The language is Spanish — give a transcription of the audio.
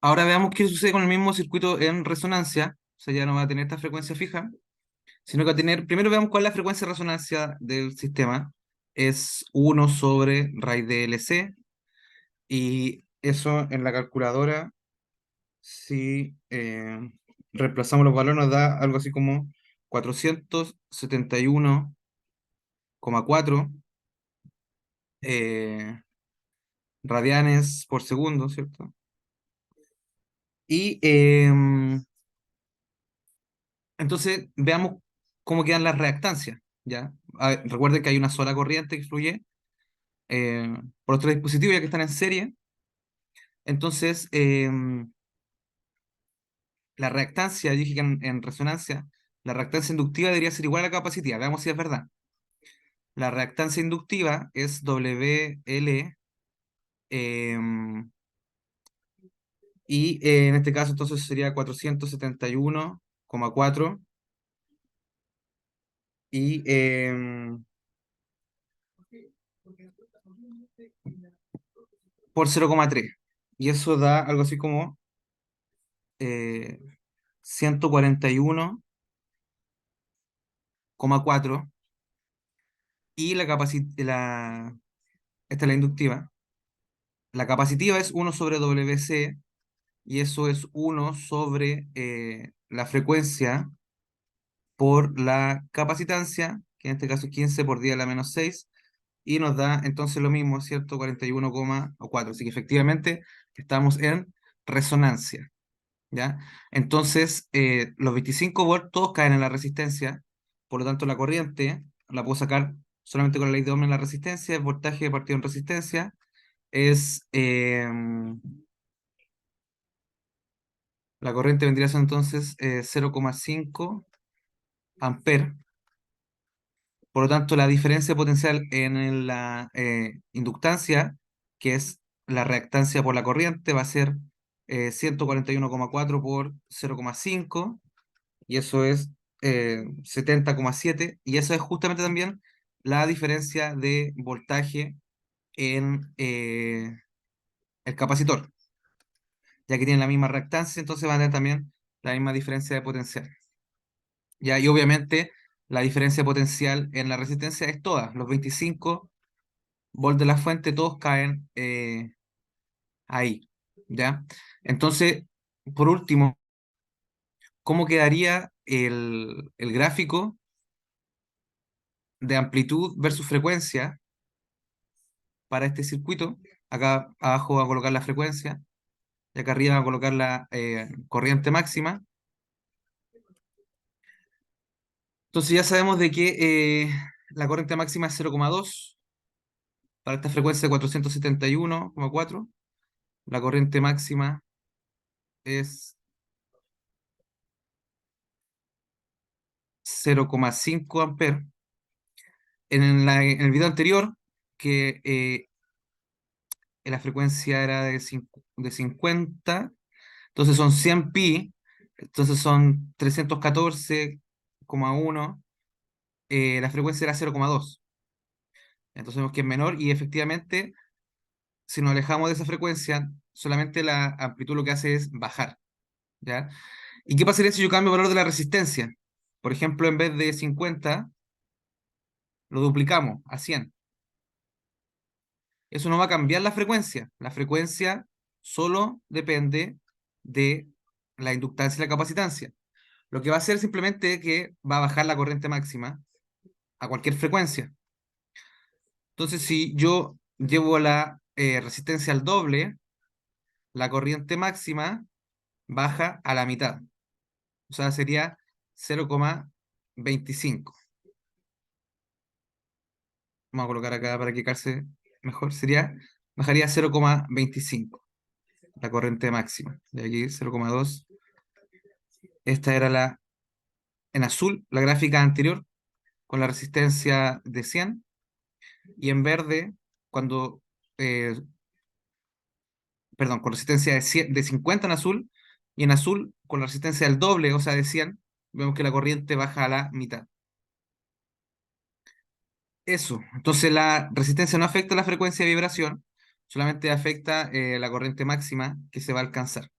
Ahora veamos qué sucede con el mismo circuito en resonancia. O sea, ya no va a tener esta frecuencia fija, sino que va a tener, primero veamos cuál es la frecuencia de resonancia del sistema. Es 1 sobre raíz de LC, y eso en la calculadora, si reemplazamos los valores, nos da algo así como 471,4 eh, radianes por segundo, ¿cierto? Y entonces veamos cómo quedan las reactancias, ¿ya? Recuerden que hay una sola corriente que fluye por otro dispositivo, ya que están en serie. Entonces, la reactancia, yo dije que en resonancia, la reactancia inductiva debería ser igual a la capacitiva. Veamos si es verdad. La reactancia inductiva es WL, y en este caso entonces sería 471,4 y por 0,3. Y eso da algo así como 141,4. Y esta es la inductiva. La capacitiva es 1 sobre WC, y eso es 1 sobre la frecuencia por la capacitancia, que en este caso es 15 por 10 a la menos 6, y nos da entonces lo mismo, ¿cierto? 41,4. Así que efectivamente estamos en resonancia, ¿ya? Entonces, los 25 volts todos caen en la resistencia, por lo tanto la corriente la puedo sacar solamente con la ley de Ohm en la resistencia. El voltaje partido en resistencia es, la corriente vendría a ser entonces 0,5 amperes. Por lo tanto, la diferencia potencial en la inductancia, que es la reactancia por la corriente, va a ser 141,4 por 0,5, y eso es 70,7, y eso es justamente también la diferencia de voltaje en el capacitor, ya que tienen la misma reactancia, entonces van a tener también la misma diferencia de potencial. Ya, y obviamente la diferencia potencial en la resistencia es toda, los 25 volts de la fuente, todos caen ahí, ¿ya? Entonces, por último, ¿cómo quedaría el gráfico de amplitud versus frecuencia para este circuito? Acá abajo va a colocar la frecuencia, y acá arriba va a colocar la corriente máxima. Entonces ya sabemos de que la corriente máxima es 0,2 para esta frecuencia de 471,4. La corriente máxima es 0,5 amperes. En el video anterior, que la frecuencia era de 50, entonces son 100 pi, entonces son 314,1, la frecuencia era 0,2. Entonces vemos que es menor, y efectivamente, si nos alejamos de esa frecuencia, solamente la amplitud lo que hace es bajar, ¿ya? ¿Y qué pasaría si yo cambio el valor de la resistencia? Por ejemplo, en vez de 50, lo duplicamos a 100. Eso no va a cambiar la frecuencia. La frecuencia solo depende de la inductancia y la capacitancia. Lo que va a hacer simplemente que va a bajar la corriente máxima a cualquier frecuencia. Entonces, si yo llevo la resistencia al doble, la corriente máxima baja a la mitad. O sea, sería 0,25. Vamos a colocar acá para que calce mejor. Bajaría a 0,25 la corriente máxima. De aquí 0,2. Esta era en azul, la gráfica anterior, con la resistencia de 100, y en verde, cuando, eh, perdón, con resistencia de 50 en azul, y en azul, con la resistencia del doble, o sea, de 100, vemos que la corriente baja a la mitad. Eso, entonces la resistencia no afecta la frecuencia de vibración, solamente afecta la corriente máxima que se va a alcanzar.